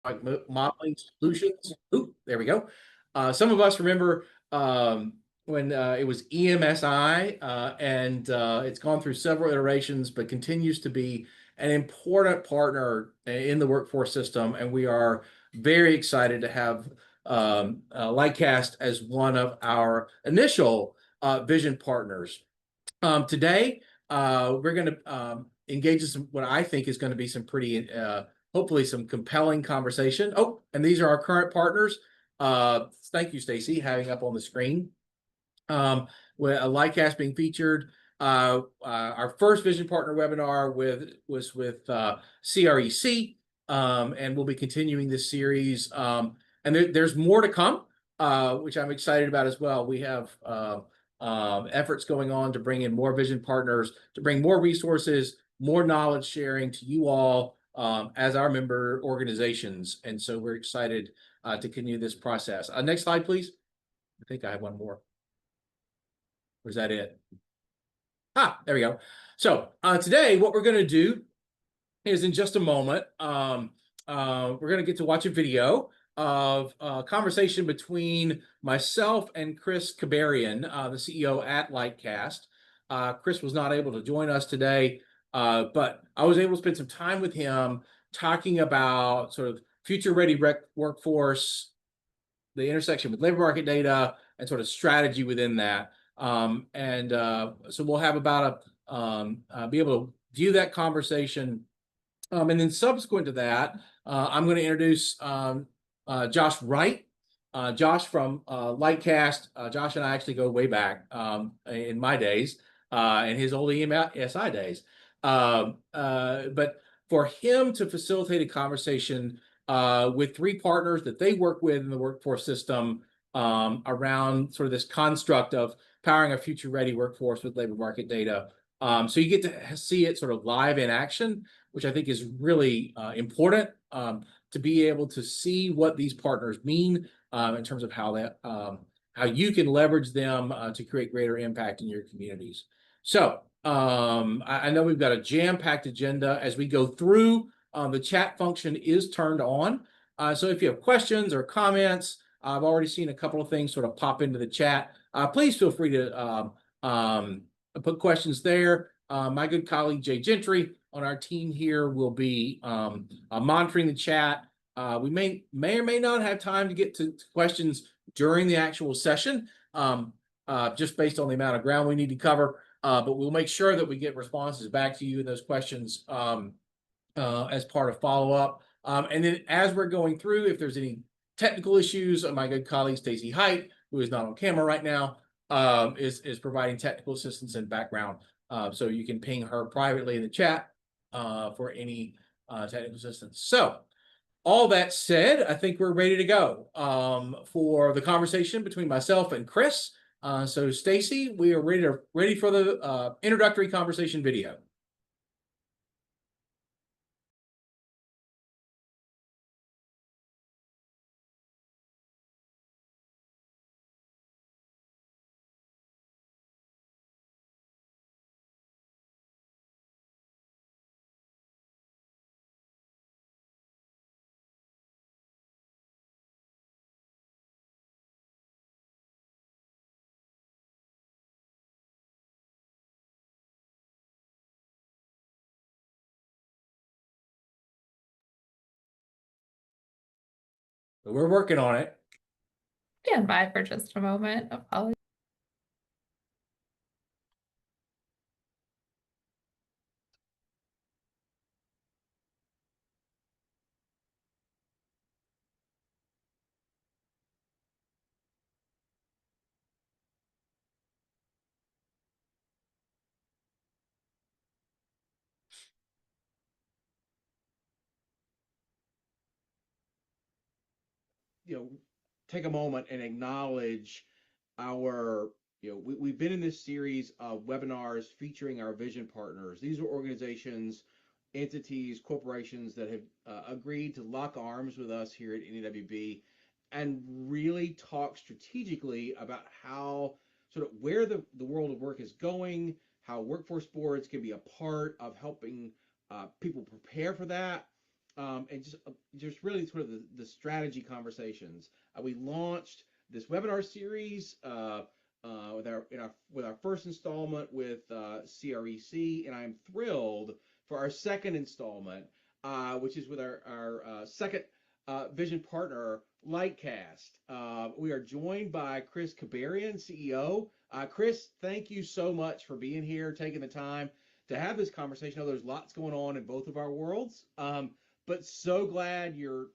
like modeling solutions. Oop, there we go. Some of us remember when it was EMSI, and it's gone through several iterations, but continues to be an important partner in the workforce system. And we are very excited to have Lightcast as one of our initial vision partners. Today, we're going to engage in what I think is going to be some pretty, hopefully some compelling conversation. Oh, and these are our current partners. Thank you, Stacy, having up on the screen. With a Lightcast being featured. Our first Vision Partner webinar was with CREC, and we'll be continuing this series. And there's more to come, which I'm excited about as well. We have efforts going on to bring in more vision partners, to bring more resources, more knowledge sharing to you all as our member organizations. And so we're excited to continue this process. Next slide, please. I think I have one more. Or is that it? There we go. So today, what we're going to do is in just a moment, we're going to get to watch a video of a conversation between myself and Chris Kibarian, the CEO at Lightcast. Chris was not able to join us today, but I was able to spend some time with him talking about sort of future-ready workforce, the intersection with labor market data, and sort of strategy within that. So we'll have about be able to view that conversation. And then subsequent to that, I'm going to introduce Josh Wright. Josh from Lightcast. Josh and I actually go way back in my days, in his old EMSI days. But for him to facilitate a conversation with three partners that they work with in the workforce system around sort of this construct of powering a future-ready workforce with labor market data. So you get to see it sort of live in action, which I think is really important to be able to see what these partners mean in terms of how you can leverage them to create greater impact in your communities. So I know we've got a jam-packed agenda as we go through. The chat function is turned on. So if you have questions or comments, I've already seen a couple of things sort of pop into the chat. Please feel free to put questions there. My good colleague, Jay Gentry, on our team here will be monitoring the chat. We may or may not have time to get to questions during the actual session, just based on the amount of ground we need to cover. But we'll make sure that we get responses back to you in those questions as part of follow-up. And then as we're going through, if there's any technical issues, my good colleague, Stacy Height, who is not on camera right now, is providing technical assistance and background. So you can ping her privately in the chat for any technical assistance. So all that said, I think we're ready to go for the conversation between myself and Chris. So Stacy, we are ready for the introductory conversation video. We're working on it. Stand by for just a moment. Apologies. Take a moment and acknowledge our, we've been in this series of webinars featuring our vision partners. These are organizations, entities, corporations that have agreed to lock arms with us here at NAWB and really talk strategically about how sort of where the world of work is going, how workforce boards can be a part of helping people prepare for that, and just really sort of the strategy conversations. We launched this webinar series with our first installment with CREC, and I'm thrilled for our second installment, which is with our second vision partner, Lightcast. We are joined by Chris Kibarian, CEO. Chris, thank you so much for being here, taking the time to have this conversation. I know there's lots going on in both of our worlds, but so glad you're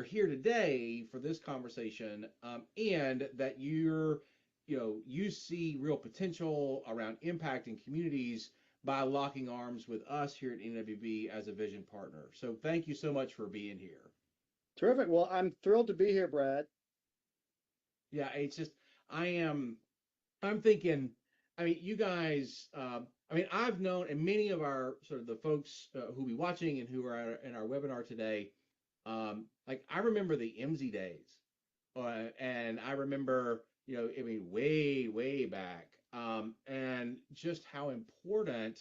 here today for this conversation, and that you see real potential around impacting communities by locking arms with us here at NAWB as a vision partner. So thank you so much for being here. Terrific. Well, I'm thrilled to be here, Brad. Yeah, it's just I'm thinking, I mean, you guys, I've known, and many of our sort of the folks who will be watching and who are in our webinar today, like I remember the MZ days, and I remember, way back, and just how important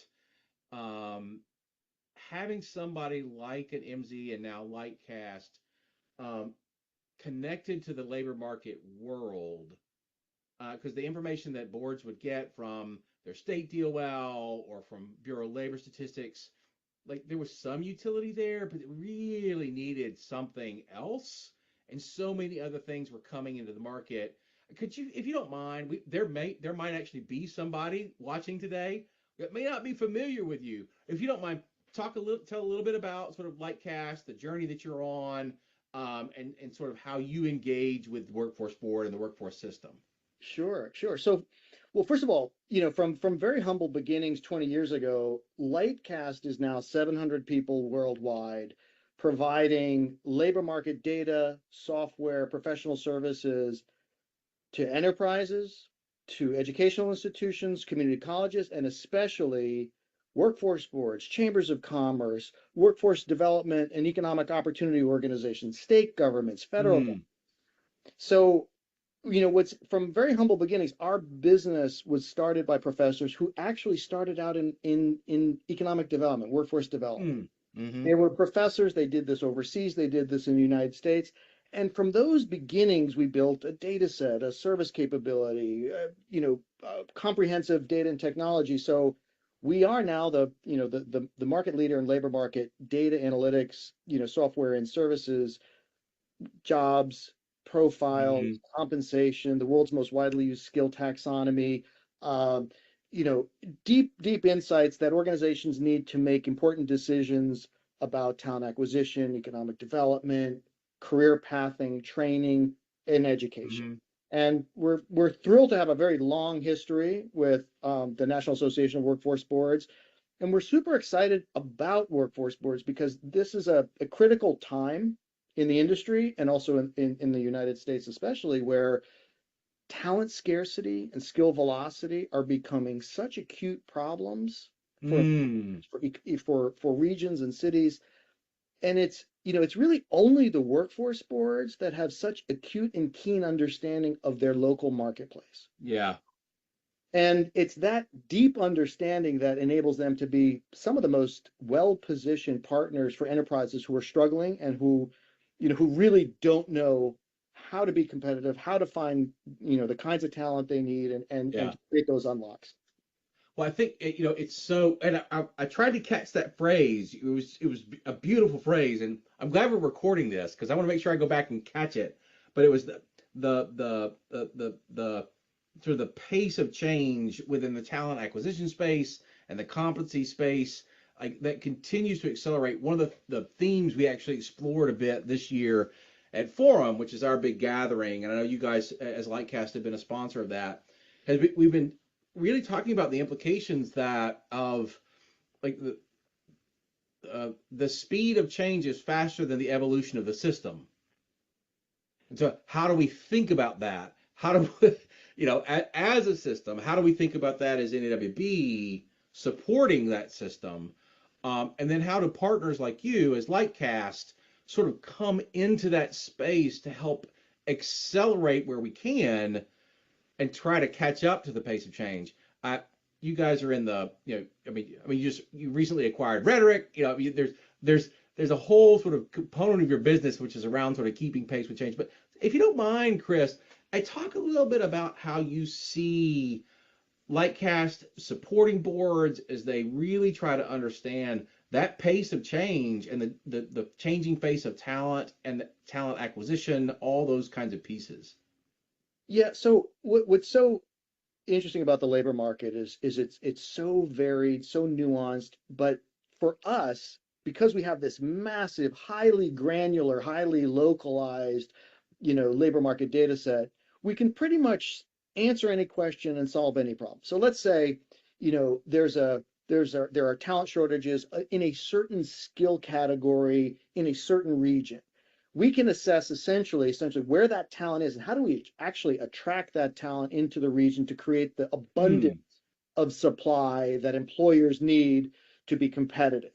having somebody like an MZ and now Lightcast connected to the labor market world, because the information that boards would get from their state DOL or from Bureau of Labor Statistics, like there was some utility there, but it really needed something else. And so many other things were coming into the market. Could you, if you don't mind, there might actually be somebody watching today that may not be familiar with you. If you don't mind, tell a little bit about sort of Lightcast, the journey that you're on, and sort of how you engage with the workforce board and the workforce system. Sure. So, well, first of all, from very humble beginnings 20 years ago, Lightcast is now 700 people worldwide, providing labor market data, software, professional services to enterprises, to educational institutions, community colleges, and especially workforce boards, chambers of commerce, workforce development and economic opportunity organizations, state governments, federal government. So, what's from very humble beginnings, our business was started by professors who actually started out in economic development, workforce development. They were professors. They did this overseas. They did this in the United States. And from those beginnings, we built a data set, a service capability, comprehensive data and technology. So we are now the market leader in labor market data analytics, software and services, jobs, profiles, compensation, the world's most widely used skill taxonomy, deep insights that organizations need to make important decisions about talent acquisition, economic development, career pathing, training, and education. And we're thrilled to have a very long history with the National Association of Workforce Boards. And we're super excited about workforce boards because this is a critical time in the industry and also in the United States, especially, where talent scarcity and skill velocity are becoming such acute problems for regions and cities. And it's really only the workforce boards that have such acute and keen understanding of their local marketplace. Yeah. And it's that deep understanding that enables them to be some of the most well-positioned partners for enterprises who are struggling and who really don't know how to be competitive, how to find, the kinds of talent they need and to create those unlocks. Well, I think it's so, and I tried to catch that phrase. It was a beautiful phrase, and I'm glad we're recording this because I want to make sure I go back and catch it. But it was the sort of the pace of change within the talent acquisition space and the competency space, like that continues to accelerate. One of the themes we actually explored a bit this year at Forum, which is our big gathering, and I know you guys as Lightcast have been a sponsor of that, we've been really talking about the implications of like the speed of change is faster than the evolution of the system. And so how do we think about that? How do we, as a system, how do we think about that as NAWB supporting that system? And then how do partners like you as Lightcast sort of come into that space to help accelerate where we can and try to catch up to the pace of change? You guys are in the, you recently acquired Rhetoric. There's there's a whole sort of component of your business which is around sort of keeping pace with change. But if you don't mind, Chris, I talk a little bit about how you see Lightcast supporting boards as they really try to understand that pace of change and the changing face of talent and talent acquisition, all those kinds of pieces. Yeah. So what's so interesting about the labor market is it's so varied, so nuanced. But for us, because we have this massive, highly granular, highly localized, labor market data set, we can pretty much answer any question and solve any problem. So let's say, there are talent shortages in a certain skill category in a certain region. We can assess essentially where that talent is and how do we actually attract that talent into the region to create the abundance Hmm. of supply that employers need to be competitive.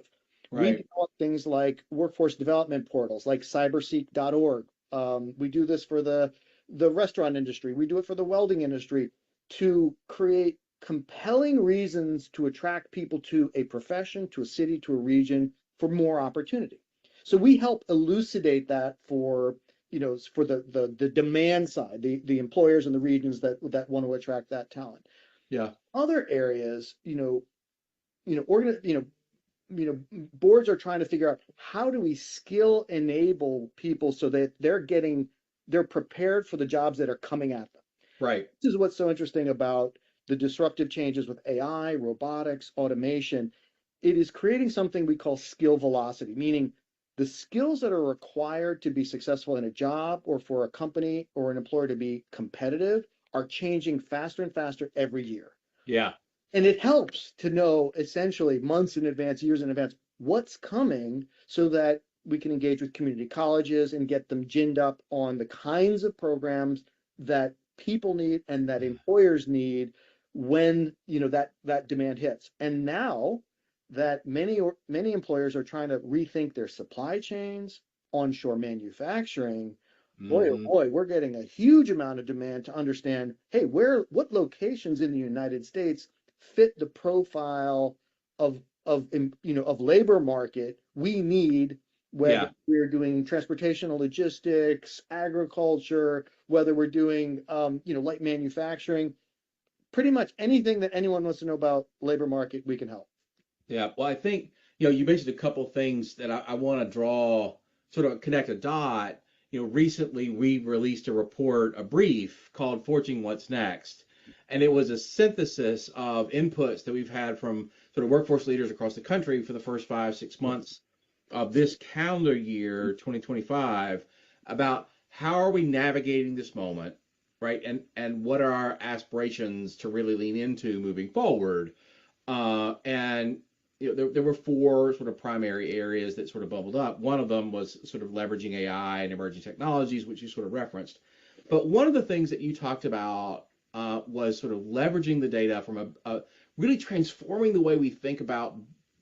We Right. develop things like workforce development portals like cyberseek.org. We do this for the restaurant industry. We do it for the welding industry to create compelling reasons to attract people to a profession, to a city, to a region for more opportunity. So we help elucidate that for for the demand side, the employers and the regions that want to attract that talent. Yeah. Other areas, boards are trying to figure out how do we skill enable people so that they're prepared for the jobs that are coming at them. Right. This is what's so interesting about the disruptive changes with AI, robotics, automation. It is creating something we call skill velocity, meaning the skills that are required to be successful in a job or for a company or an employer to be competitive are changing faster and faster every year. Yeah. And it helps to know essentially months in advance, years in advance, what's coming so that we can engage with community colleges and get them ginned up on the kinds of programs that people need and that employers need when that demand hits. And now that many employers are trying to rethink their supply chains, onshore manufacturing, boy, oh Hmm. boy, we're getting a huge amount of demand to understand, hey, what locations in the United States fit the profile of labor market we need, whether Yeah. we're doing transportation and logistics, agriculture, whether we're doing light manufacturing, pretty much anything that anyone wants to know about labor market, we can help. Yeah. Well, I think, you mentioned a couple things that I want to draw, sort of connect a dot. Recently we released a brief called Forging What's Next. And it was a synthesis of inputs that we've had from sort of workforce leaders across the country for the first 5, 6 months of this calendar year, 2025, about how are we navigating this moment, right? And what are our aspirations to really lean into moving forward? And there were four sort of primary areas that sort of bubbled up. One of them was sort of leveraging AI and emerging technologies, which you sort of referenced. But one of the things that you talked about was sort of leveraging the data from really transforming the way we think about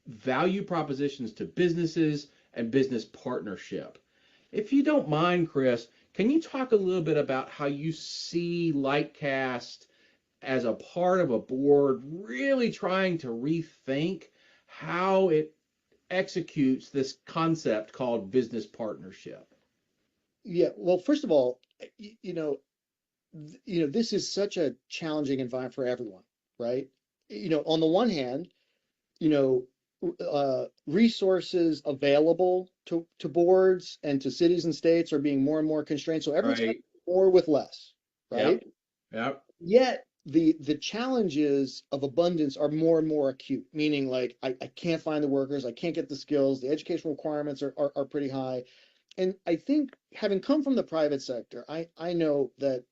value propositions to businesses and business partnership. If you don't mind, Chris, can you talk a little bit about how you see Lightcast as a part of a board really trying to rethink how it executes this concept called business partnership? Yeah, well, first of all, this is such a challenging environment for everyone, right? On the one hand, you know, resources available to boards and to cities and states are being more and more constrained. So everyone's trying to Right. do more with less, right? Yep. Yep. Yet the challenges of abundance are more and more acute, meaning like I can't find the workers, I can't get the skills, the educational requirements are pretty high. And I think having come from the private sector, I know that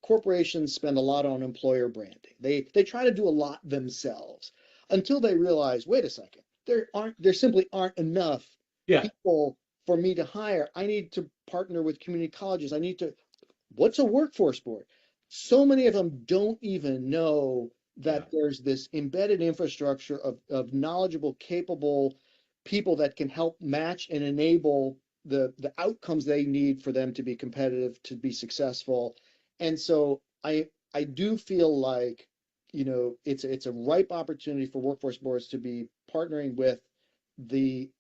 corporations spend a lot on employer branding. They try to do a lot themselves until they realize, wait a second, there simply aren't enough Yeah. people for me to hire. I need to partner with community colleges. What's a workforce board? So many of them don't even know Yeah. that there's this embedded infrastructure of knowledgeable, capable people that can help match and enable the outcomes they need for them to be competitive, to be successful. And so I do feel like, it's a ripe opportunity for workforce boards to be partnering with the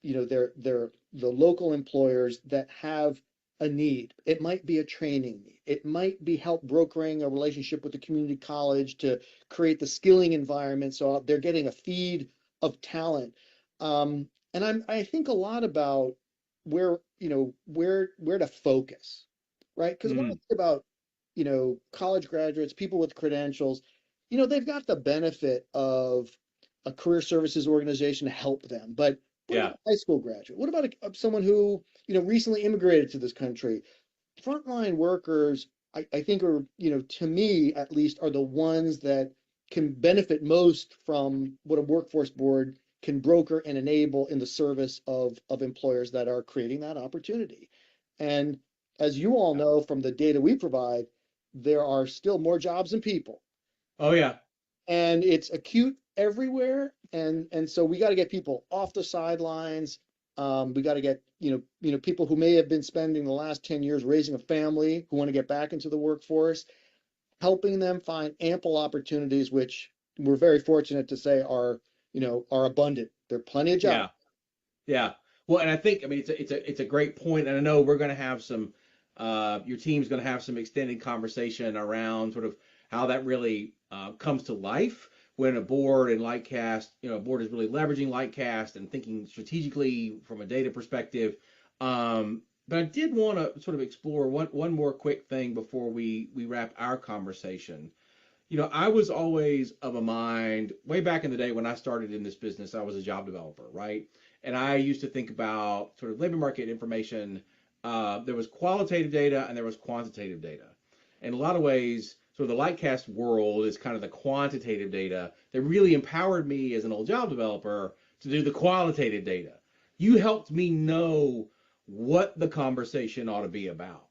local employers that have a need. It might be a training need. It might be help brokering a relationship with the community college to create the skilling environment so they're getting a feed of talent. And I think a lot about where to focus, right? Because when I Mm, think about college graduates, people with credentials, they've got the benefit of a career services organization to help them. But what about yeah. a high school graduate? What about someone who recently immigrated to this country? Frontline workers, I think are, to me at least, are the ones that can benefit most from what a workforce board can broker and enable in the service of employers that are creating that opportunity. And as you all know from the data we provide, there are still more jobs than people, Oh yeah. and it's acute everywhere. And so we got to get people off the sidelines. We got to get people who may have been spending the last 10 years raising a family who want to get back into the workforce, helping them find ample opportunities, which we're very fortunate to say are abundant. There are plenty of jobs. Yeah. Yeah. Well, and I think, I mean, it's a great point, and I know we're going to have some, your team's going to have some extended conversation around sort of how that really comes to life when a board and Lightcast, a board is really leveraging Lightcast and thinking strategically from a data perspective. But I did want to sort of explore one more quick thing before we wrap our conversation. I was always of a mind way back in the day when I started in this business, I was a job developer, right? And I used to think about sort of labor market information. There was qualitative data and there was quantitative data. In a lot of ways, sort of the Lightcast world is kind of the quantitative data that really empowered me as an old job developer to do the qualitative data. You helped me know what the conversation ought to be about.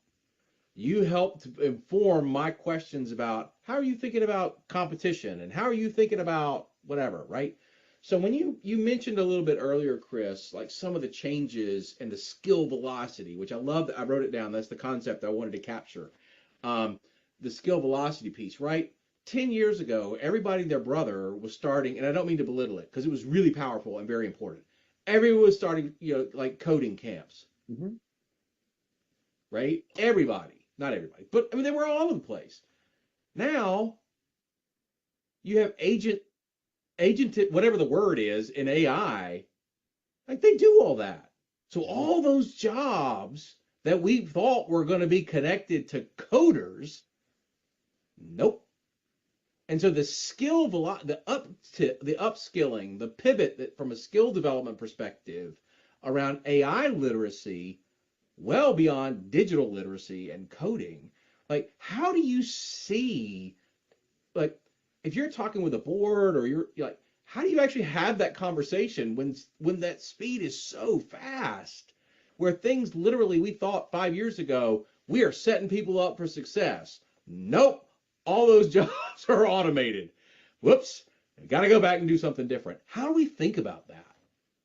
You helped inform my questions about how are you thinking about competition and how are you thinking about whatever, right? So when you mentioned a little bit earlier, Chris, like some of the changes and the skill velocity, which I love that I wrote it down. That's the concept I wanted to capture. Um, the skill velocity piece, right? 10 years ago, everybody and their brother was starting, and I don't mean to belittle it because it was really powerful and very important. Everyone was starting, like coding camps, Mhm. right? Everybody, not everybody, but I mean, they were all over the place. Now you have agent, whatever the word is in AI, like they do all that. So Yeah. all those jobs that we thought were going to be connected to coders, nope. And so the the upskilling, the pivot that from a skill development perspective around AI literacy, well beyond digital literacy and coding, like how do you see, like if you're talking with a board or you're like, how do you actually have that conversation when that speed is so fast, where things literally we thought 5 years ago we are setting people up for success, nope, all those jobs are automated, whoops, got to go back and do something different. How do we think about that?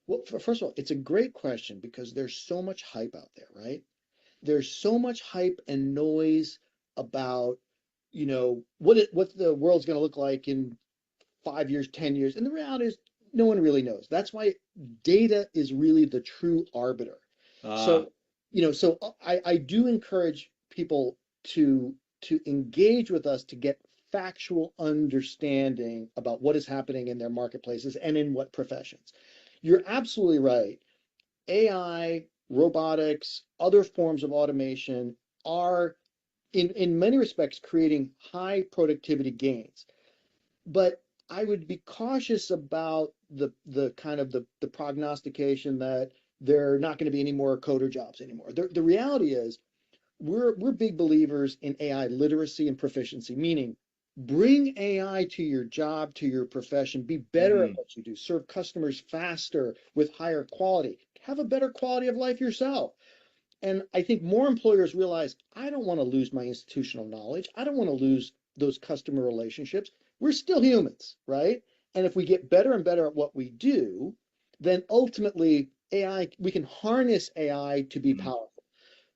Well, first of all, it's a great question because there's so much hype out there, right? There's so much hype and noise about, what the world's going to look like in 5 years, 10 years. And the reality is, no one really knows. That's why data is really the true arbiter. uh So, I do encourage people to engage with us to get factual understanding about what is happening in their marketplaces and in what professions. You're absolutely right. AI, robotics, other forms of automation are in many respects creating high productivity gains. But I would be cautious about the kind of the prognostication that there are not going to be any more coder jobs anymore. The reality is we're big believers in AI literacy and proficiency, meaning bring AI to your job, to your profession, be better at mm, what you do, serve customers faster with higher quality, have a better quality of life yourself. And I think more employers realize I don't want to lose my institutional knowledge. I don't want to lose those customer relationships. We're still humans, right? And if we get better and better at what we do, then ultimately we can harness AI to be mm, powerful.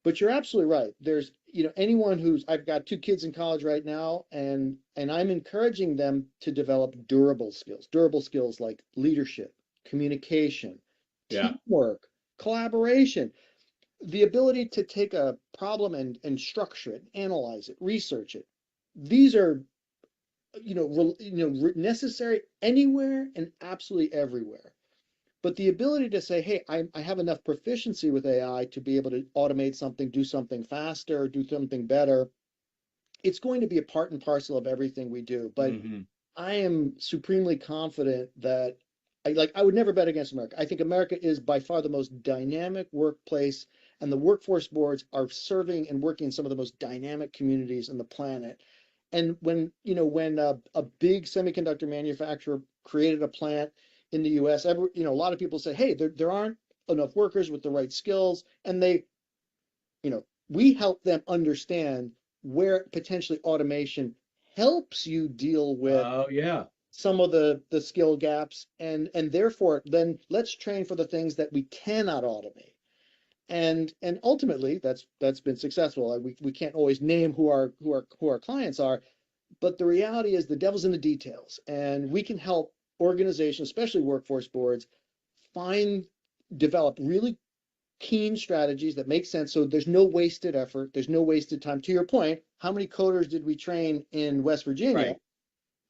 But you're absolutely right. There's, anyone I've got two kids in college right now, and I'm encouraging them to develop durable skills like leadership, communication, Yeah. teamwork, collaboration, the ability to take a problem and structure it, analyze it, research it. These are, necessary anywhere and absolutely everywhere. But the ability to say, hey, I have enough proficiency with AI to be able to automate something, do something faster, do something better, it's going to be a part and parcel of everything we do. But Hmm. I am supremely confident that I would never bet against America. I think America is by far the most dynamic workplace, and the workforce boards are serving and working in some of the most dynamic communities on the planet. And when a big semiconductor manufacturer created a plant in the US, a lot of people say, hey, there aren't enough workers with the right skills, and we help them understand where potentially automation helps you deal with Oh, yeah. some of the skill gaps, and therefore then let's train for the things that we cannot automate. And ultimately that's been successful. We can't always name who our clients are, but the reality is the devil's in the details, and we can help organizations, especially workforce boards, find develop really keen strategies that make sense, so there's no wasted effort, there's no wasted time. To your point, how many coders did we train in West Virginia Right.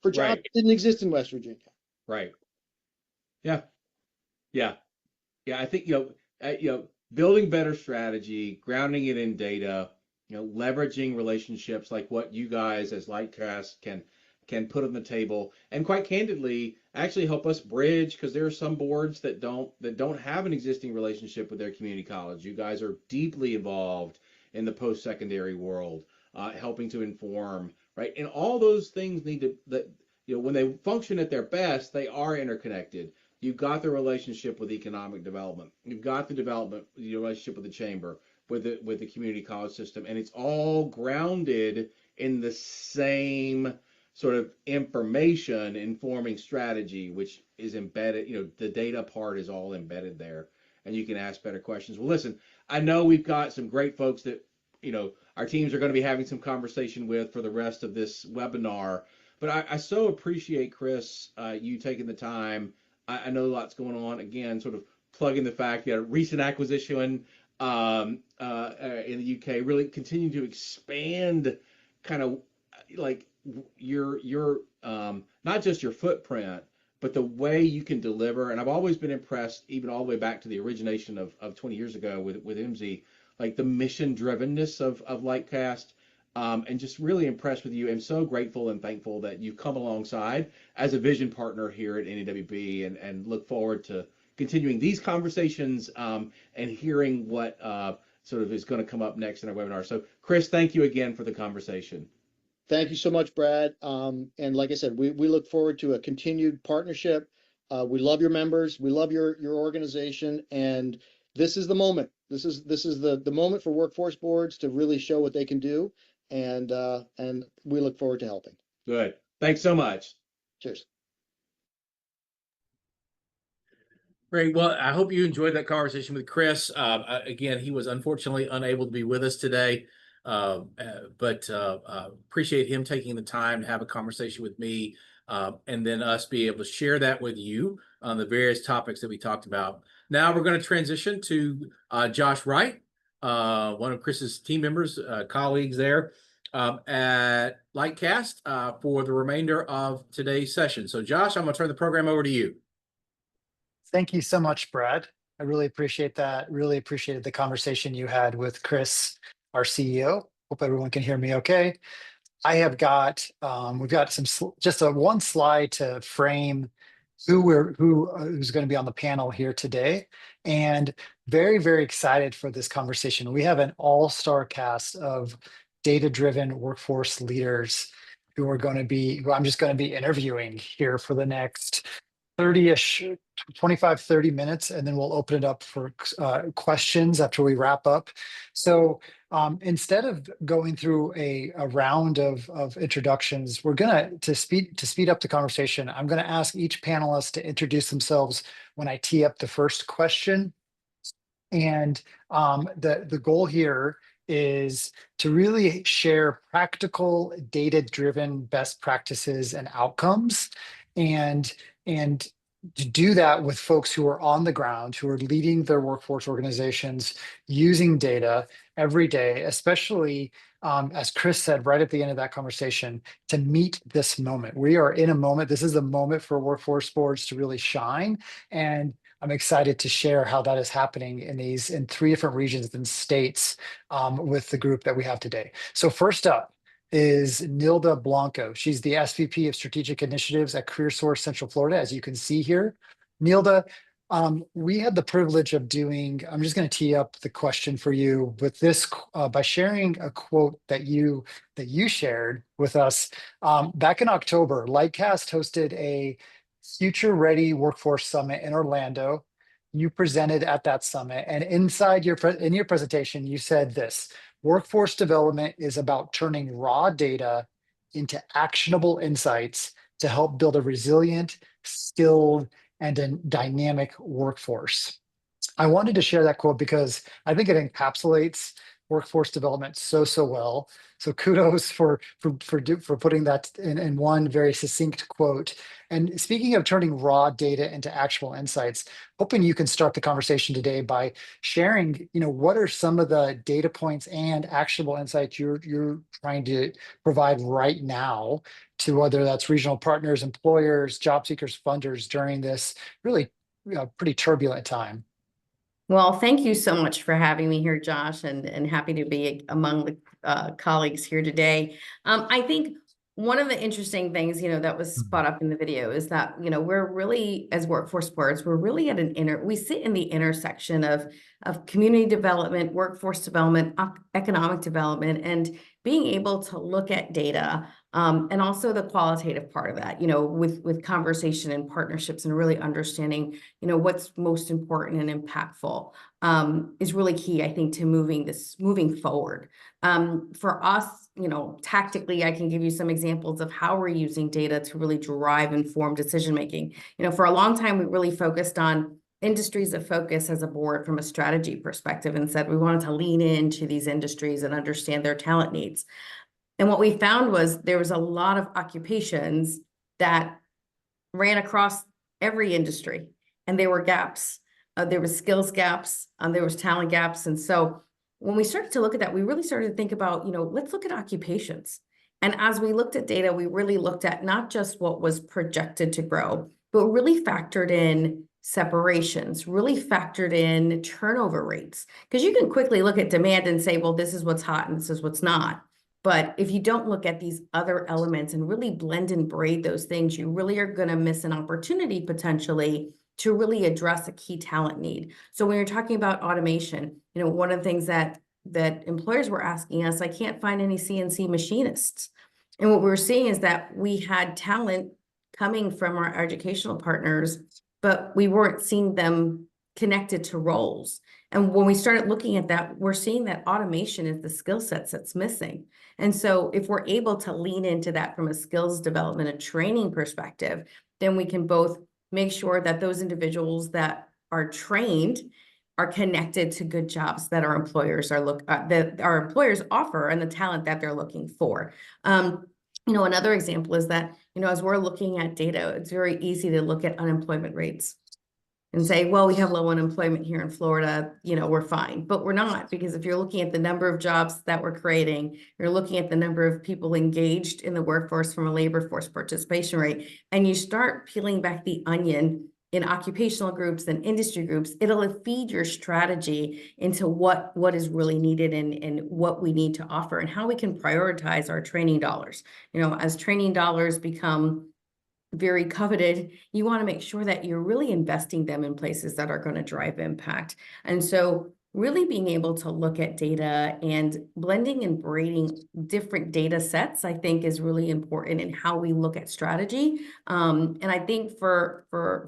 for jobs Right. that didn't exist in West Virginia? Right. Yeah. Yeah. Yeah. I think, building better strategy, grounding it in data, leveraging relationships like what you guys as Lightcast can put on the table, and quite candidly, actually help us bridge, because there are some boards that don't have an existing relationship with their community college. You guys are deeply involved in the post-secondary world, helping to inform, right? And all those things need to that when they function at their best, they are interconnected. You've got the relationship with economic development. You've got the relationship with the chamber, with the community college system, and it's all grounded in the same sort of information informing strategy, which is embedded. The data part is all embedded there, and you can ask better questions. Well, listen, I know we've got some great folks that our teams are going to be having some conversation with for the rest of this webinar. But I so appreciate, Chris, you taking the time. I know lots going on. Again, sort of plugging the fact that a recent acquisition in the UK, really continuing to expand kind of like your not just your footprint, but the way you can deliver. And I've always been impressed, even all the way back to the origination of 20 years ago with MZ, like the mission drivenness of Lightcast. And just really impressed with you. I'm so grateful and thankful that you've come alongside as a vision partner here at NAWB, and look forward to continuing these conversations, and hearing what sort of is going to come up next in our webinar. So, Chris, thank you again for the conversation. Thank you so much, Brad. And like I said, we look forward to a continued partnership. We love your members, we love your organization, and this is the moment. This is the moment for workforce boards to really show what they can do, and we look forward to helping. Good. Thanks so much. Cheers. Great. Well, I hope you enjoyed that conversation with Chris. Again, he was unfortunately unable to be with us today, but appreciate him taking the time to have a conversation with me, and then us be able to share that with you on the various topics that we talked about. Now we're going to transition to Josh Wright, one of Chris's team members, colleagues there at Lightcast, for the remainder of today's session. So, Josh, I'm going to turn the program over to you. Thank you so much, Brad. I really appreciate that. Really appreciated the conversation you had with Chris, our CEO. Hope everyone can hear me okay. I have got, we've got just a one slide to frame who's going to be on the panel here today, and very, very excited for this conversation. We have an all-star cast of data-driven workforce leaders who I'm just going to be interviewing here for the next 30-ish, 25, 30 minutes, and then we'll open it up for questions after we wrap up. So instead of going through a round of introductions, we're gonna, to speed up the conversation, I'm gonna ask each panelist to introduce themselves when I tee up the first question. And the goal here is to really share practical data-driven best practices and outcomes, and to do that with folks who are on the ground, who are leading their workforce organizations, using data every day, especially as Chris said right at the end of that conversation, to meet this moment. We are in a moment. This is the moment for workforce boards to really shine. And I'm excited to share how that is happening in 3 different regions and states with the group that we have today. So first up is Nilda Blanco. She's the SVP of Strategic Initiatives at CareerSource Central Florida, as you can see here. Nilda, we had the privilege of doing, I'm just going to tee up the question for you with this by sharing a quote that you shared with us. Back in October, Lightcast hosted a Future Ready Workforce Summit in Orlando. You presented at that summit, and inside in your presentation, you said this: workforce development is about turning raw data into actionable insights to help build a resilient, skilled, and a dynamic workforce. I wanted to share that quote because I think it encapsulates workforce development so well. So kudos for putting that in one very succinct quote. And speaking of turning raw data into actual insights, hoping you can start the conversation today by sharing, what are some of the data points and actionable insights you're trying to provide right now to whether that's regional partners, employers, job seekers, funders during this really pretty turbulent time. Well, thank you so much for having me here, Josh, and happy to be among the colleagues here today. I think one of the interesting things, that was brought up in the video is that, we're really, as workforce boards, we're really at we sit in the intersection of community development, workforce development, economic development, and being able to look at data and also the qualitative part of that, with conversation and partnerships and really understanding, what's most important and impactful is really key, I think, to moving forward. For us, tactically, I can give you some examples of how we're using data to really drive informed decision-making. For a long time, we really focused on industries of focus as a board from a strategy perspective and said we wanted to lean into these industries and understand their talent needs. And what we found was there was a lot of occupations that ran across every industry, and there were gaps. There was skills gaps, there was talent gaps. And so when we started to look at that, we really started to think about, let's look at occupations. And as we looked at data, we really looked at not just what was projected to grow, but really factored in separations, really factored in turnover rates. Because you can quickly look at demand and say, well, this is what's hot and this is what's not. But if you don't look at these other elements and really blend and braid those things, you really are going to miss an opportunity potentially to really address a key talent need. So when you're talking about automation, one of the things that employers were asking us, I can't find any CNC machinists. And what we were seeing is that we had talent coming from our educational partners, but we weren't seeing them connected to roles. And when we started looking at that, we're seeing that automation is the skill sets that's missing. And so if we're able to lean into that from a skills development and training perspective, then we can both make sure that those individuals that are trained are connected to good jobs that our employers that our employers offer and the talent that they're looking for. Another example is that, as we're looking at data, it's very easy to look at unemployment rates and say, well, we have low unemployment here in Florida, we're fine. But we're not, because if you're looking at the number of jobs that we're creating, you're looking at the number of people engaged in the workforce from a labor force participation rate, and you start peeling back the onion in occupational groups and industry groups, it'll feed your strategy into what is really needed and what we need to offer and how we can prioritize our training dollars. As training dollars become very coveted, you want to make sure that you're really investing them in places that are going to drive impact. And so really being able to look at data and blending and braiding different data sets, I think is really important in how we look at strategy. And I think for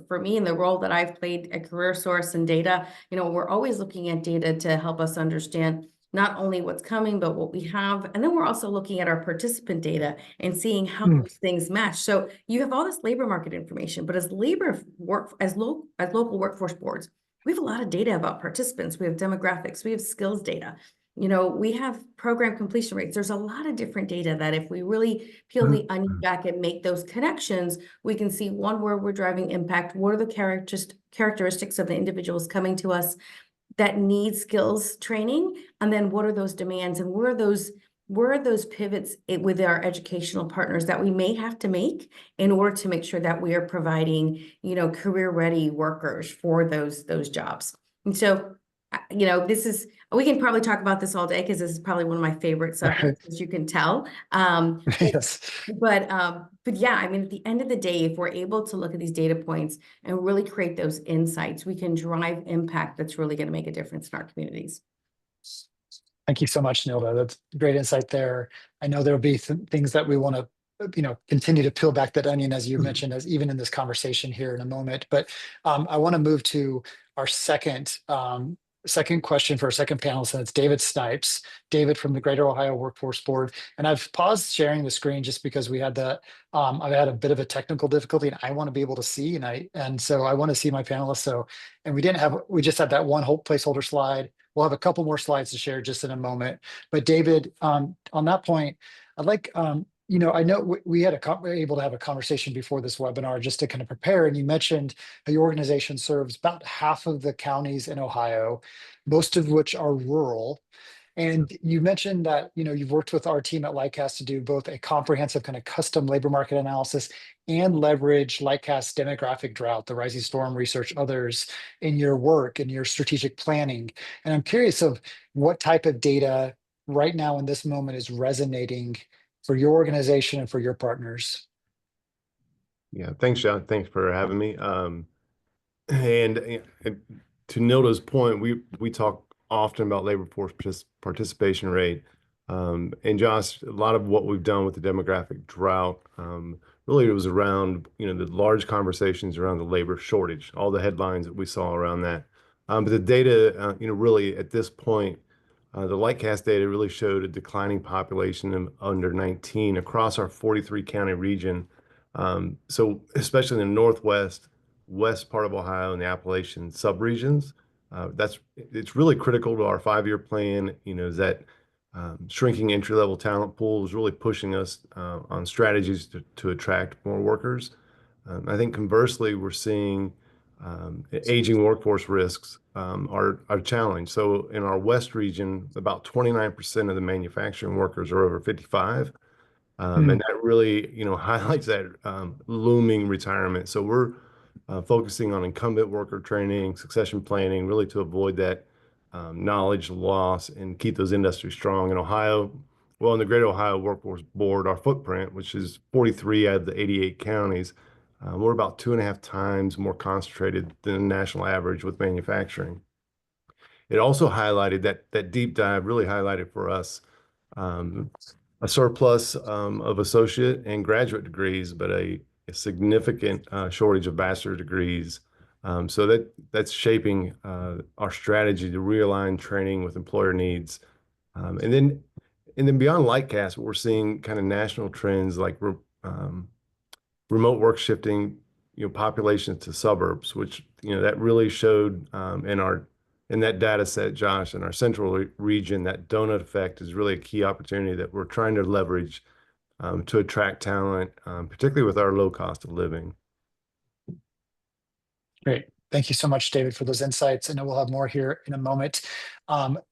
me in the role that I've played at CareerSource and data, we're always looking at data to help us understand not only what's coming, but what we have. And then we're also looking at our participant data and seeing how those things match. So you have all this labor market information, but as local workforce boards, we have a lot of data about participants. We have demographics, we have skills data. we have program completion rates. There's a lot of different data that if we really peel the onion back and make those connections, we can see one, where we're driving impact. What are the characteristics of the individuals coming to us that need skills training? And then what are those demands, and where are those pivots with our educational partners that we may have to make in order to make sure that we are providing, career ready workers for those jobs. And so, we can probably talk about this all day, because this is probably one of my favorite subjects, as you can tell. Yes. But yeah, I mean, at the end of the day, if we're able to look at these data points and really create those insights, we can drive impact that's really going to make a difference in our communities. Thank you so much, Nilda. That's great insight there. I know there'll be things that we want to, continue to peel back that onion, as you mentioned, as even in this conversation here in a moment. But I want to move to our second question for our second panelist, and it's David Snipes. David from the Greater Ohio Workforce Board. And I've paused sharing the screen just because we had I've had a bit of a technical difficulty, and I want to be able to see, and so I want to see my panelists. So, and we just had that one whole placeholder slide. We'll have a couple more slides to share just in a moment. But David, on that point, I'd like, I know we were able to have a conversation before this webinar just to kind of prepare. And you mentioned how your organization serves about half of the counties in Ohio, most of which are rural. And you mentioned that, you've worked with our team at Lightcast to do both a comprehensive kind of custom labor market analysis and leverage Lightcast demographic drought, the rising storm research, others in your work and your strategic planning. And I'm curious of what type of data right now in this moment is resonating for your organization and for your partners. Yeah, thanks, John. Thanks for having me. And to Nilda's point, we talk often about labor force participation rate. And Josh, a lot of what we've done with the demographic drought, really it was around, the large conversations around the labor shortage, all the headlines that we saw around that. But the data, really at this point, the Lightcast data really showed a declining population of under 19 across our 43 county region. So especially in the Northwest, west part of Ohio and the Appalachian subregions, it's really critical to our 5-year plan, is that shrinking entry-level talent pool is really pushing us on strategies to attract more workers. I think conversely, we're seeing aging workforce risks are a challenge. So in our West region, about 29% of the manufacturing workers are over 55. And that really, highlights that looming retirement. So we're focusing on incumbent worker training, succession planning, really to avoid that knowledge loss and keep those industries strong. In Ohio, in the Greater Ohio Workforce Board, our footprint, which is 43 out of the 88 counties, we're about 2.5 times more concentrated than the national average with manufacturing. It also highlighted that deep dive really highlighted for us a surplus of associate and graduate degrees, but a significant shortage of bachelor degrees. So that's shaping our strategy to realign training with employer needs. And then beyond Lightcast, we're seeing kind of national trends like remote work shifting, populations to suburbs, which, that really showed in that data set, Josh, in our central region, that donut effect is really a key opportunity that we're trying to leverage to attract talent, particularly with our low cost of living. Great. Thank you so much, David, for those insights. I know we'll have more here in a moment.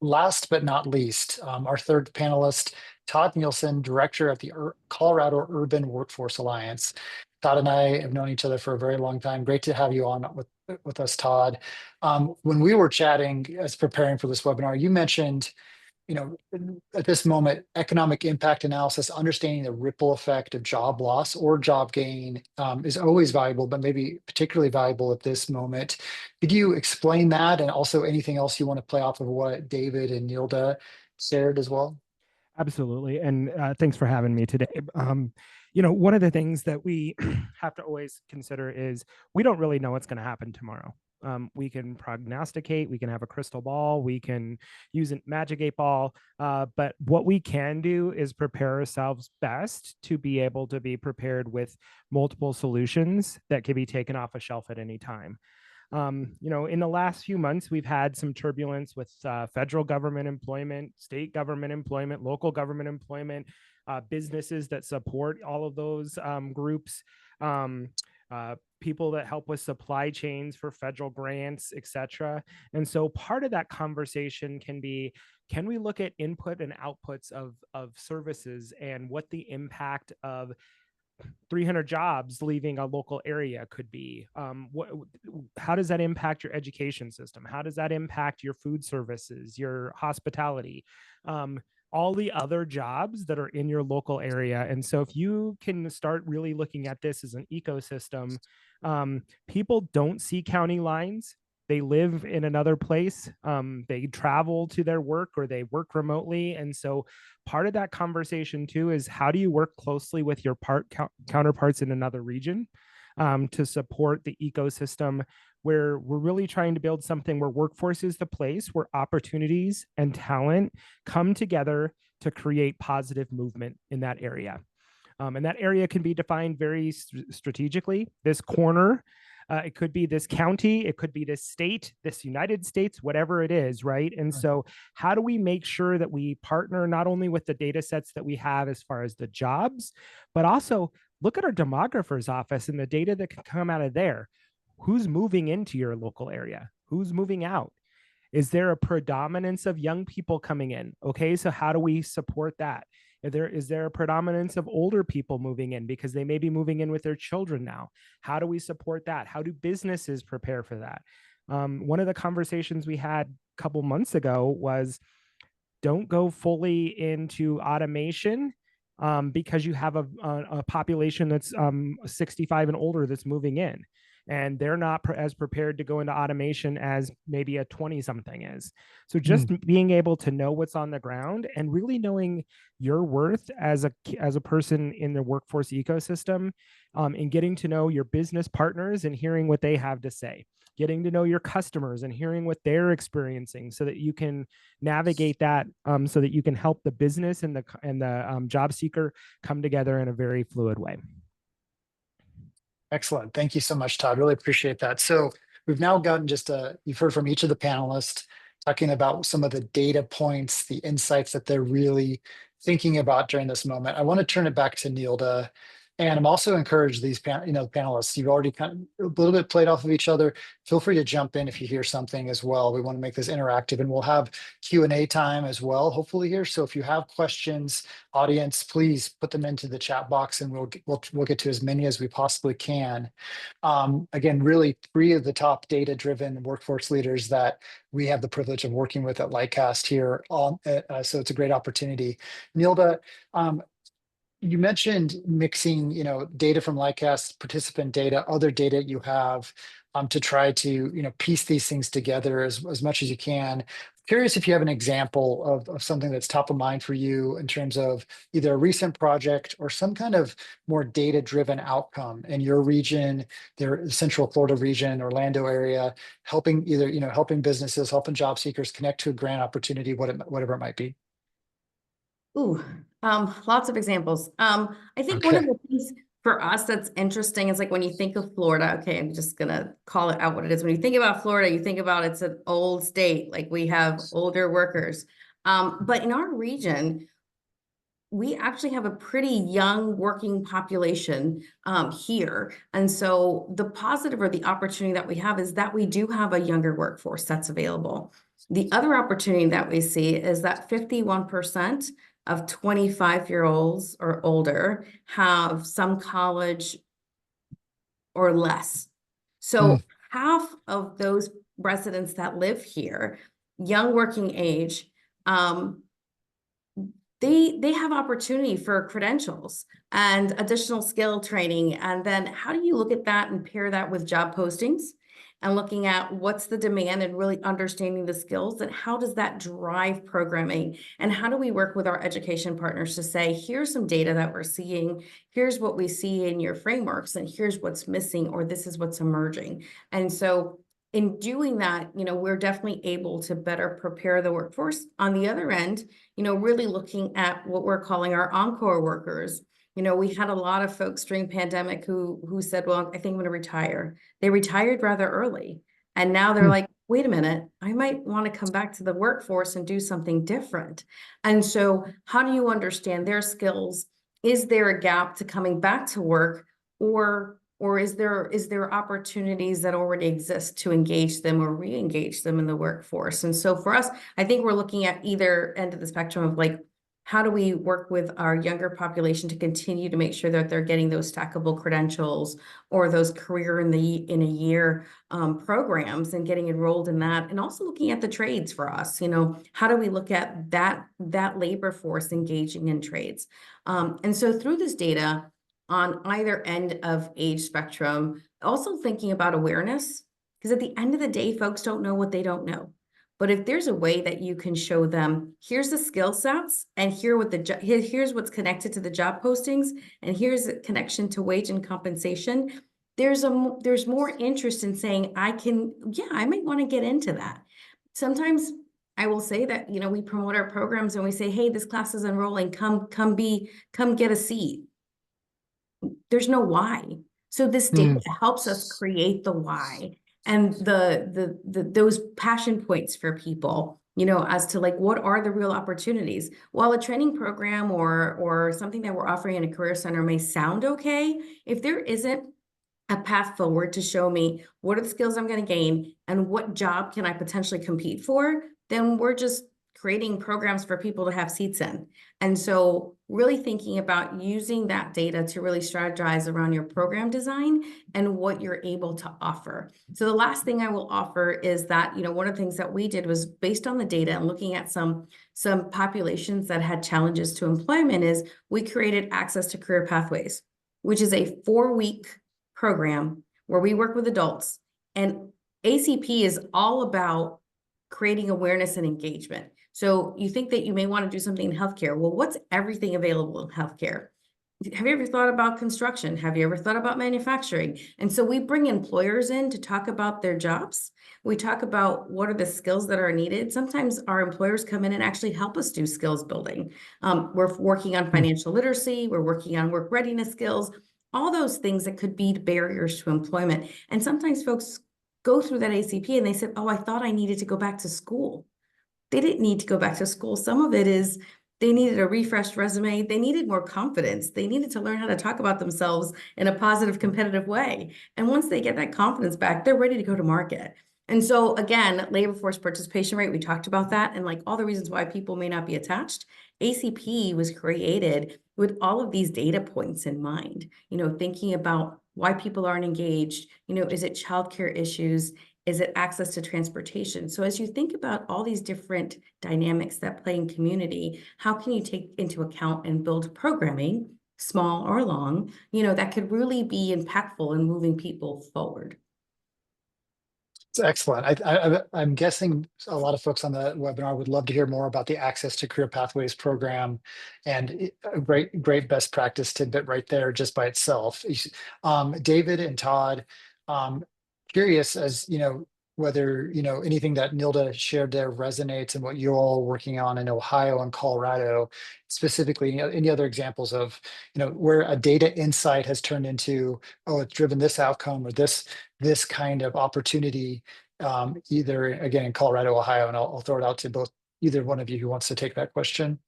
Last but not least, our third panelist, Todd Nielsen, director of the Colorado Urban Workforce Alliance. Todd and I have known each other for a very long time. Great to have you on with us, Todd. When we were chatting as preparing for this webinar, you mentioned, at this moment, economic impact analysis, understanding the ripple effect of job loss or job gain is always valuable, but maybe particularly valuable at this moment. Could you explain that, and also anything else you want to play off of what David and Nilda shared as well? Absolutely. And thanks for having me today. One of the things that we have to always consider is we don't really know what's going to happen tomorrow. We can prognosticate, we can have a crystal ball, we can use a magic 8-ball, but what we can do is prepare ourselves best to be able to be prepared with multiple solutions that can be taken off a shelf at any time. In the last few months, we've had some turbulence with federal government employment, state government employment, local government employment, businesses that support all of those groups, people that help with supply chains for federal grants, etc. And so part of that conversation can be, can we look at input and outputs of services and what the impact of 300 jobs leaving a local area could be? How does that impact your education system? How does that impact your food services, your hospitality, all the other jobs that are in your local area? And so if you can start really looking at this as an ecosystem, people don't see county lines. They live in another place. They travel to their work or they work remotely. And so part of that conversation too is, how do you work closely with your counterparts in another region to support the ecosystem, where we're really trying to build something where workforce is the place where opportunities and talent come together to create positive movement in that area. And that area can be defined very strategically. This corner, it could be this county, it could be this state, this United States, whatever it is, right? And so how do we make sure that we partner not only with the data sets that we have as far as the jobs, but also look at our demographer's office and the data that can come out of there. Who's moving into your local area? Who's moving out? Is there a predominance of young people coming in? Okay, so how do we support that? Is there a predominance of older people moving in because they may be moving in with their children now? How do we support that? How do businesses prepare for that? One of the conversations we had a couple months ago was, don't go fully into automation because you have a population that's 65 and older that's moving in. And they're not as prepared to go into automation as maybe a 20-something is. So just being able to know what's on the ground and really knowing your worth as a person in the workforce ecosystem, and getting to know your business partners and hearing what they have to say, getting to know your customers and hearing what they're experiencing, so that you can navigate that, so that you can help the business and the job seeker come together in a very fluid way. Excellent. Thank you so much, Todd. Really appreciate that. So we've now gotten you've heard from each of the panelists talking about some of the data points, the insights that they're really thinking about during this moment. I want to turn it back to Nilda. And I'm also encouraged these panelists, you've already kind of a little bit played off of each other. Feel free to jump in if you hear something as well. We want to make this interactive, and we'll have Q&A time as well, hopefully here. So if you have questions, audience, please put them into the chat box, and we'll get to as many as we possibly can. Again, really 3 of the top data-driven workforce leaders that we have the privilege of working with at Lightcast here. So it's a great opportunity. Nilda, you mentioned mixing, data from Lightcast, participant data, other data you have, to try to, piece these things together as much as you can. Curious if you have an example of something that's top of mind for you in terms of either a recent project or some kind of more data-driven outcome in your region, the Central Florida region, Orlando area, helping helping businesses, helping job seekers connect to a grant opportunity, whatever it might be. Ooh, lots of examples. I think one of the things for us that's interesting is, like, when you think of Florida, okay, I'm just gonna call it out what it is. When you think about Florida, you think about it's an old state, like we have older workers. But in our region, we actually have a pretty young working population here. And so the positive or the opportunity that we have is that we do have a younger workforce that's available. The other opportunity that we see is that 51% of 25-year-olds or older have some college or less. So half of those residents that live here, young working age, they have opportunity for credentials and additional skill training. And then how do you look at that and pair that with job postings and looking at what's the demand and really understanding the skills, and how does that drive programming? And how do we work with our education partners to say, here's some data that we're seeing, here's what we see in your frameworks, and here's what's missing, or this is what's emerging. And so in doing that, we're definitely able to better prepare the workforce. On the other end, really looking at what we're calling our encore workers. We had a lot of folks during pandemic who said, well, I think I'm going to retire. They retired rather early. And now they're like, wait a minute, I might want to come back to the workforce and do something different. And so how do you understand their skills? Is there a gap to coming back to work, or is there opportunities that already exist to engage them or re-engage them in the workforce? And so for us, I think we're looking at either end of the spectrum of like, how do we work with our younger population to continue to make sure that they're getting those stackable credentials or those career in a year programs and getting enrolled in that, and also looking at the trades for us. How do we look at that labor force engaging in trades? And so through this data on either end of age spectrum, also thinking about awareness, because at the end of the day, folks don't know what they don't know. But if there's a way that you can show them, here's the skill sets, and here's what's connected to the job postings, and here's a connection to wage and compensation, there's more interest in saying, I might want to get into that. Sometimes I will say that, we promote our programs and we say, hey, this class is enrolling, come get a seat. There's no why. So this data helps us create the why and those passion points for people, as to like, what are the real opportunities? While a training program or something that we're offering in a career center may sound okay, if there isn't a path forward to show me what are the skills I'm going to gain and what job can I potentially compete for, then we're just creating programs for people to have seats in. And so really thinking about using that data to really strategize around your program design and what you're able to offer. So the last thing I will offer is that, one of the things that we did was based on the data and looking at some populations that had challenges to employment, is we created Access to Career Pathways, which is a 4-week program where we work with adults. And ACP is all about creating awareness and engagement. So you think that you may want to do something in healthcare. Well, what's everything available in healthcare? Have you ever thought about construction? Have you ever thought about manufacturing? And so we bring employers in to talk about their jobs. We talk about what are the skills that are needed. Sometimes our employers come in and actually help us do skills building. We're working on financial literacy. We're working on work readiness skills, all those things that could be barriers to employment. And sometimes folks go through that ACP and they said, oh, I thought I needed to go back to school. They didn't need to go back to school. Some of it is they needed a refreshed resume. They needed more confidence. They needed to learn how to talk about themselves in a positive, competitive way. And once they get that confidence back, they're ready to go to market. And so again, labor force participation rate, we talked about that and like all the reasons why people may not be attached. ACP was created with all of these data points in mind, thinking about why people aren't engaged, is it childcare issues? Is it access to transportation? So as you think about all these different dynamics that play in community, how can you take into account and build programming, small or long, that could really be impactful in moving people forward? It's excellent. I'm guessing a lot of folks on the webinar would love to hear more about the Access to Career Pathways program, and a great best practice tidbit right there just by itself. David and Todd, curious as whether anything that Nilda shared there resonates and what you're all working on in Ohio and Colorado, specifically. Any other examples of where a data insight has turned into, oh, it's driven this outcome or this kind of opportunity, either again in Colorado, Ohio, and I'll throw it out to either one of you who wants to take that question.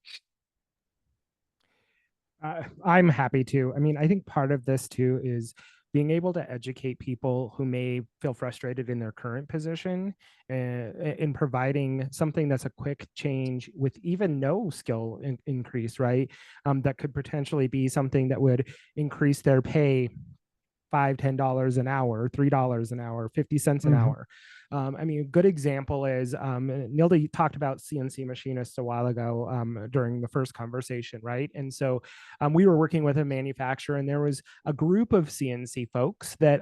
I'm happy to. I mean, I think part of this too is being able to educate people who may feel frustrated in their current position, in providing something that's a quick change with even no skill increase, right? That could potentially be something that would increase their pay $5, $10 an hour, $3 an hour, 50 cents an hour. I mean, a good example is Nilda talked about CNC machinists a while ago during the first conversation, right? And so we were working with a manufacturer, and there was a group of CNC folks that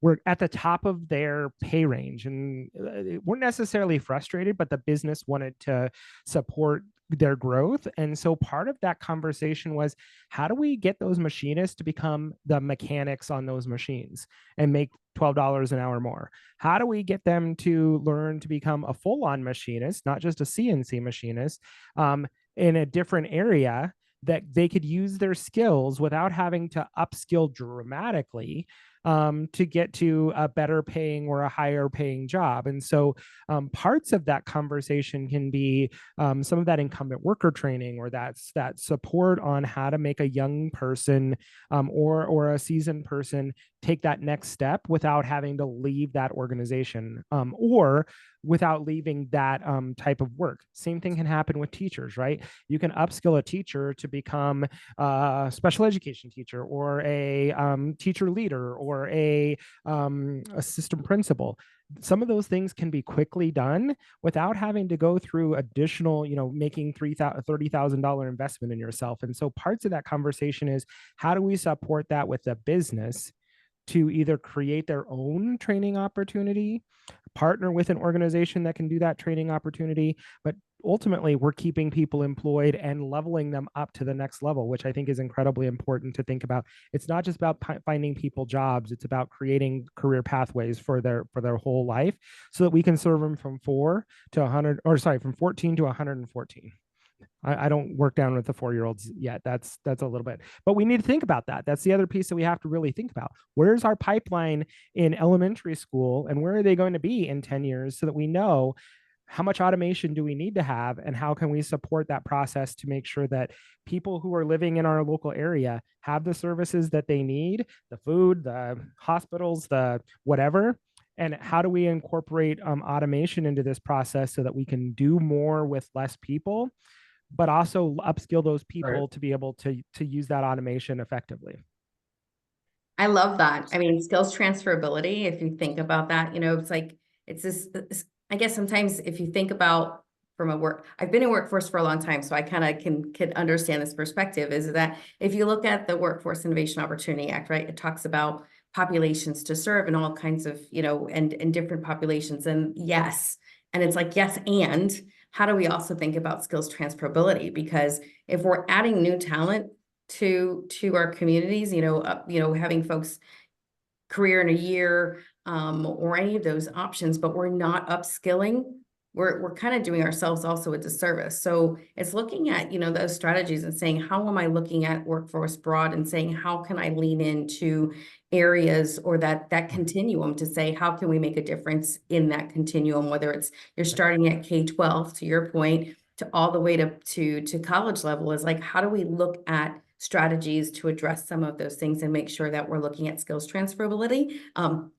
were at the top of their pay range and weren't necessarily frustrated, but the business wanted to support their growth. And so part of that conversation was, how do we get those machinists to become the mechanics on those machines and make $12 an hour more? How do we get them to learn to become a full-on machinist, not just a CNC machinist, in a different area that they could use their skills without having to upskill dramatically, to get to a better paying or a higher paying job. And so parts of that conversation can be some of that incumbent worker training, or that's that support on how to make a young person or a seasoned person take that next step without having to leave that organization, or without leaving that type of work. Same thing can happen with teachers, right? You can upskill a teacher to become a special education teacher, or a teacher leader, or a assistant principal. Some of those things can be quickly done without having to go through additional, making $30,000 investment in yourself. And so parts of that conversation is, how do we support that with the business to either create their own training opportunity, partner with an organization that can do that training opportunity, but ultimately we're keeping people employed and leveling them up to the next level, which I think is incredibly important to think about. It's not just about finding people jobs, it's about creating career pathways for their whole life, so that we can serve them from 4 to 100, or sorry, from 14 to 114. I don't work down with the 4-year-olds yet. That's a little bit, but we need to think about that. That's the other piece that we have to really think about. Where's our pipeline in elementary school, and where are they going to be in 10 years, so that we know how much automation do we need to have, and how can we support that process to make sure that people who are living in our local area have the services that they need, the food, the hospitals, the whatever. And how do we incorporate automation into this process so that we can do more with less people, but also upskill those people to be able to use that automation effectively. I love that. I mean, skills transferability, if you think about that, it's like, it's this, I guess sometimes if you think about I've been in workforce for a long time, so I kind of can understand this perspective, is that if you look at the Workforce Innovation Opportunity Act, right, it talks about populations to serve and all kinds of, and different populations. And yes, and it's like, yes, and how do we also think about skills transferability? Because if we're adding new talent to our communities, having folks career in a year, or any of those options, but we're not upskilling, we're kind of doing ourselves also a disservice. So it's looking at, those strategies and saying, how am I looking at workforce broad, and saying, how can I lean into areas, or that continuum, to say, how can we make a difference in that continuum, whether it's you're starting at K-12, to your point, to all the way to college level, is like, how do we look at strategies to address some of those things and make sure that we're looking at skills transferability.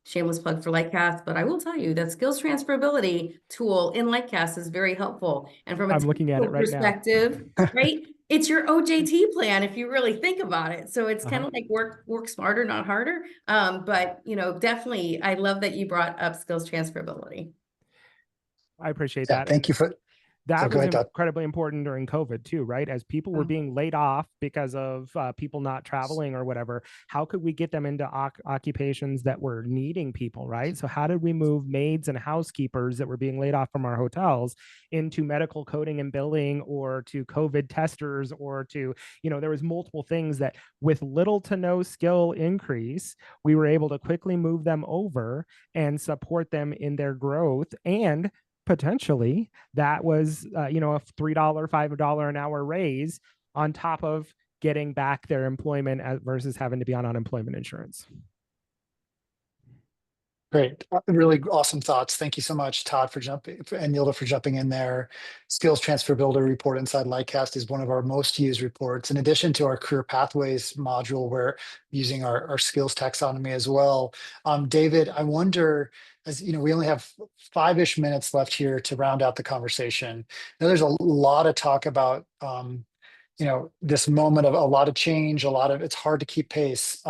Shameless plug for Lightcast, but I will tell you that skills transferability tool in Lightcast is very helpful. And from a I'm looking at it right perspective, right? It's your OJT plan if you really think about it. So it's kind of like work smarter, not harder. But definitely, I love that you brought up skills transferability. I appreciate Yeah, that. thank you for that. go Was ahead, incredibly important during COVID too, right? As people were being laid off because of people not traveling or whatever, how could we get them into occupations that were needing people, right? So how did we move maids and housekeepers that were being laid off from our hotels into medical coding and billing, or to COVID testers, or to, there was multiple things that with little to no skill increase, we were able to quickly move them over and support them in their growth. And potentially that was a $3, $5 an hour raise on top of getting back their employment versus having to be on unemployment insurance. Great. Really awesome thoughts. Thank you so much, Todd, for jumping, and Yilda for jumping in there. Skills Transferability report inside Lightcast is one of our most used reports, in addition to our career pathways module, where using our skills taxonomy as well. David, I wonder, as you know, we only have 5-ish minutes left here to round out the conversation. Now, there's a lot of talk about this moment of a lot of change, it's hard to keep pace.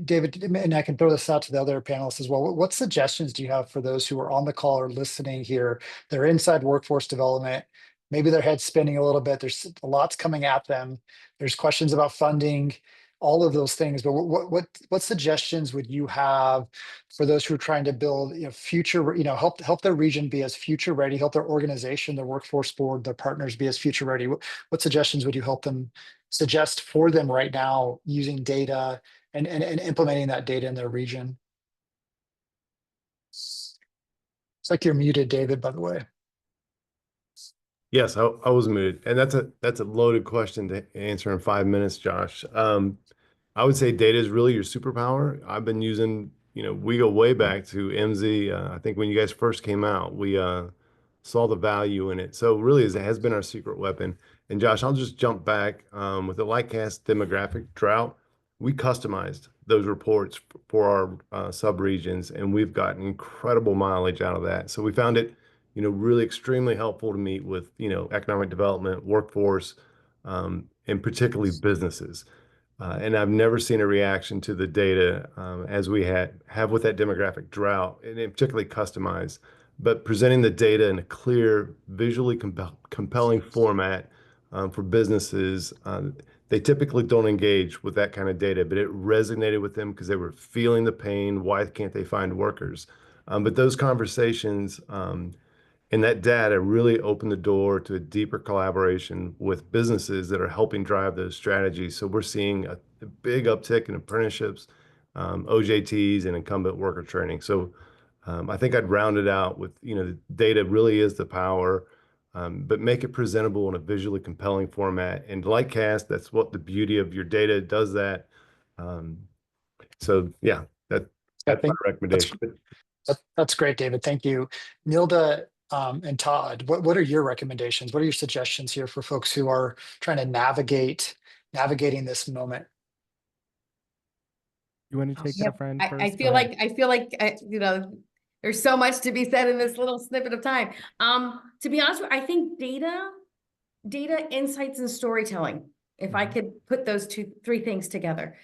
David, and I can throw this out to the other panelists as well. What suggestions do you have for those who are on the call or listening here? They're inside workforce development. Maybe their head's spinning a little bit. There's a lot's coming at them. There's questions about funding, all of those things. But what suggestions would you have for those who are trying to build future, help their region be as future ready, help their organization, their workforce board, their partners be as future ready? What suggestions would you help them suggest for them right now, using data and implementing that data in their region? It's like you're muted, David, by the way. Yes, I was muted, and that's a loaded question to answer in 5 minutes, Josh. I would say data is really your superpower. I've been using, we go way back to MZ. I think when you guys first came out, we saw the value in it. So really, it has been our secret weapon. And Josh, I'll just jump back with the Lightcast demographic drought. We customized those reports for our sub-regions, and we've gotten incredible mileage out of that. So we found it, really extremely helpful to meet with, economic development, workforce, and particularly businesses. And I've never seen a reaction to the data as we have with that demographic drought, and particularly customized, but presenting the data in a clear, visually compelling format for businesses. They typically don't engage with that kind of data, but it resonated with them because they were feeling the pain. Why can't they find workers? But those conversations and that data really opened the door to a deeper collaboration with businesses that are helping drive those strategies. So we're seeing a big uptick in apprenticeships, OJTs, and incumbent worker training. So I think I'd round it out with, the data really is the power, but make it presentable in a visually compelling format. And Lightcast, that's what the beauty of your data does that. So yeah, that's my recommendation. That's great, David. Thank you. Nilda and Todd, what are your recommendations? What are your suggestions here for folks who are trying to navigating this moment? You want to take that, friend? I feel like there's so much to be said in this little snippet of time. To be honest with you, I think data, insights, and storytelling, if I could put those three things together,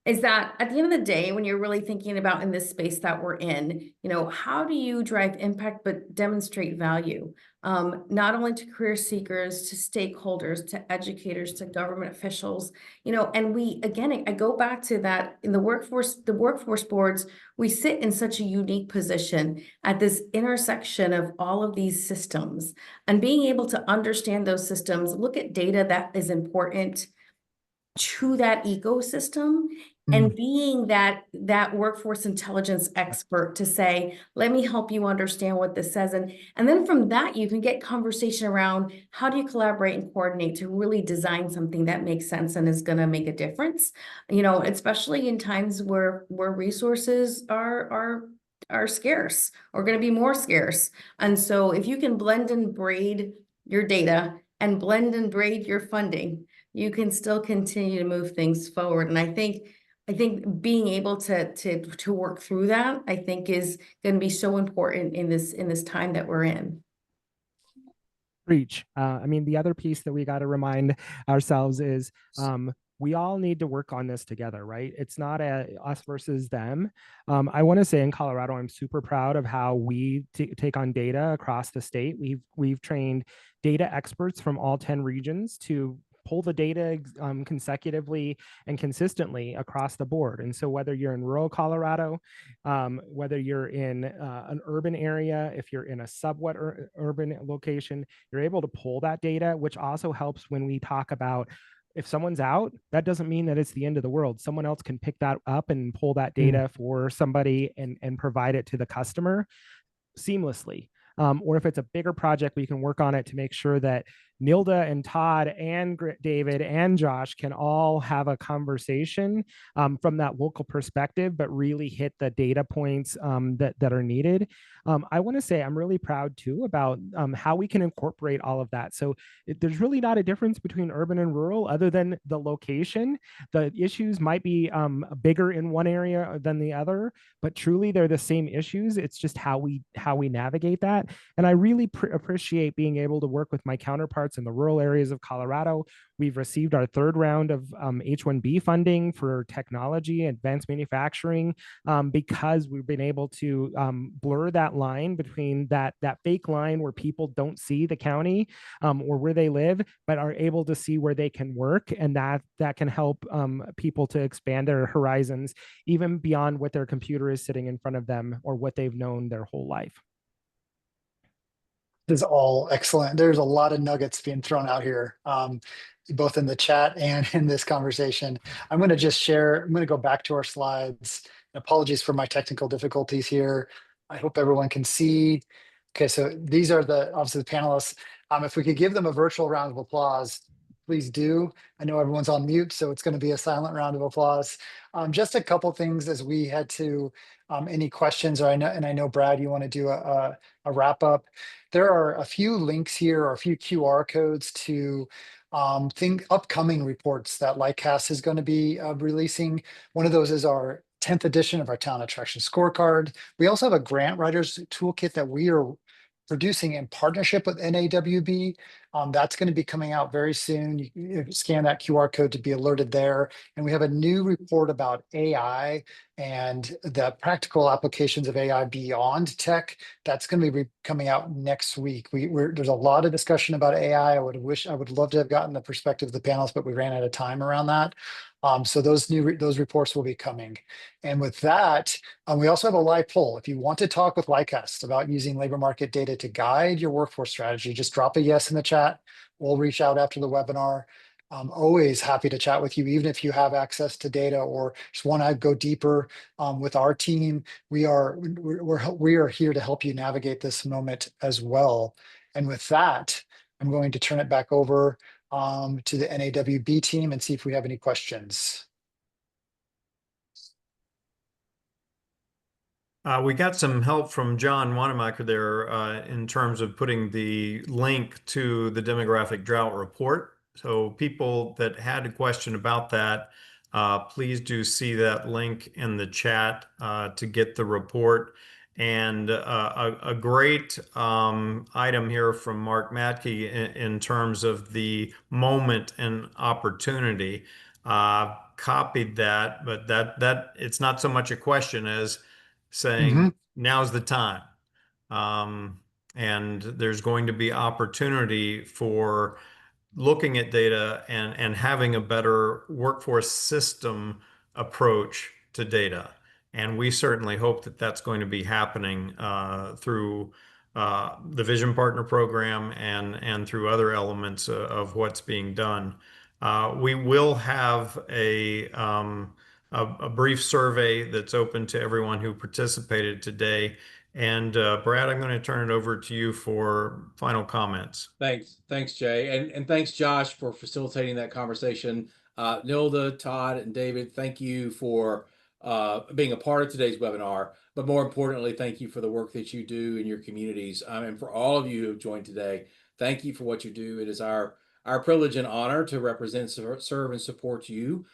is that at the end of the day, when you're really thinking about in this space that we're in, how do you drive impact but demonstrate value, not only to career seekers, to stakeholders, to educators, to government officials, and I go back to that in the workforce boards, we sit in such a unique position at this intersection of all of these systems, and being able to understand those systems, look at data that is important to that ecosystem, and being that workforce intelligence expert to say, let me help you understand what this says. And then from that, you can get conversation around how do you collaborate and coordinate to really design something that makes sense and is going to make a difference, especially in times where resources are scarce or going to be more scarce. And so if you can blend and braid your data and blend and braid your funding, you can still continue to move things forward. And I think being able to work through that, I think, is going to be so important in this time that we're in. Preach. The other piece that we got to remind ourselves is we all need to work on this together, right? It's not us versus them. I want to say in Colorado, I'm super proud of how we take on data across the state. We've trained data experts from all 10 regions to pull the data consecutively and consistently across the board. And so whether you're in rural Colorado, whether you're in an urban area, if you're in a subwet urban location, you're able to pull that data, which also helps when we talk about if someone's out, that doesn't mean that it's the end of the world. Someone else can pick that up and pull that data for somebody and provide it to the customer seamlessly. Or if it's a bigger project, we can work on it to make sure that Nilda and Todd and David and Josh can all have a conversation from that local perspective, but really hit the data points that are needed. I want to say I'm really proud too about how we can incorporate all of that. So there's really not a difference between urban and rural other than the location. The issues might be bigger in one area than the other, but truly they're the same issues. It's just how we navigate that. And I really appreciate being able to work with my counterparts in the rural areas of Colorado. We've received our third round of H-1B funding for technology, advanced manufacturing, because we've been able to blur that line between that fake line where people don't see the county or where they live, but are able to see where they can work. And that can help people to expand their horizons, even beyond what their computer is sitting in front of them or what they've known their whole life. This is all excellent. There's a lot of nuggets being thrown out here, both in the chat and in this conversation. I'm going to just share, I'm going to go back to our slides. Apologies for my technical difficulties here. I hope everyone can see. Okay, so these are obviously the panelists. If we could give them a virtual round of applause, please do. I know everyone's on mute, so it's going to be a silent round of applause. Just a couple things as we head to any questions, or I know Brad, you want to do a wrap up. There are a few links here or a few QR codes to upcoming reports that Lightcast is going to be releasing. One of those is our 10th edition of our Talent Attraction Scorecard. We also have a grant writers toolkit that we are producing in partnership with NAWB. That's going to be coming out very soon. You scan that QR code to be alerted there. And we have a new report about AI and the practical applications of AI beyond tech. That's going to be coming out next week. There's a lot of discussion about AI. I would love to have gotten the perspective of the panelists, but we ran out of time around that. So those reports will be coming. And with that, we also have a live poll. If you want to talk with Lightcast about using labor market data to guide your workforce strategy, just drop a yes in the chat. We'll reach out after the webinar. I'm always happy to chat with you, even if you have access to data or just want to go deeper with our team. We are here to help you navigate this moment as well. And with that, I'm going to turn it back over to the NAWB team and see if we have any questions. We got some help from John Wanamaker there in terms of putting the link to the demographic drought report. So people that had a question about that, please do see that link in the chat to get the report. And a great item here from Mark Matke in terms of the moment and opportunity. Copied that, but that it's not so much a question as saying now's the time. And there's going to be opportunity for looking at data and having a better workforce system approach to data. And we certainly hope that that's going to be happening through the Vision Partner Program and through other elements of what's being done. We will have a brief survey that's open to everyone who participated today. And Brad, I'm going to turn it over to you for final comments. Thanks, Jay. And thanks, Josh, for facilitating that conversation. Nilda, Todd, and David, thank you for being a part of today's webinar. But more importantly, thank you for the work that you do in your communities. And for all of you who have joined today, thank you for what you do. It is our privilege and honor to represent, serve, and support you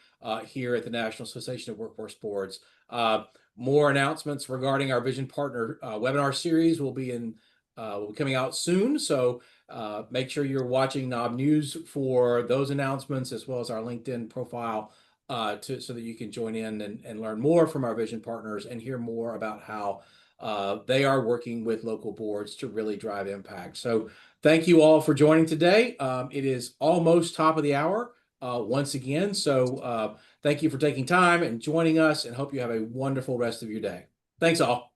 here at the National Association of Workforce Boards. More announcements regarding our Vision Partner webinar series will be coming out soon. So make sure you're watching NAWB News for those announcements, as well as our LinkedIn profile so that you can join in and learn more from our Vision Partners and hear more about how they are working with local boards to really drive impact. So thank you all for joining today. It is almost top of the hour once again. So thank you for taking time and joining us, and hope you have a wonderful rest of your day. Thanks all.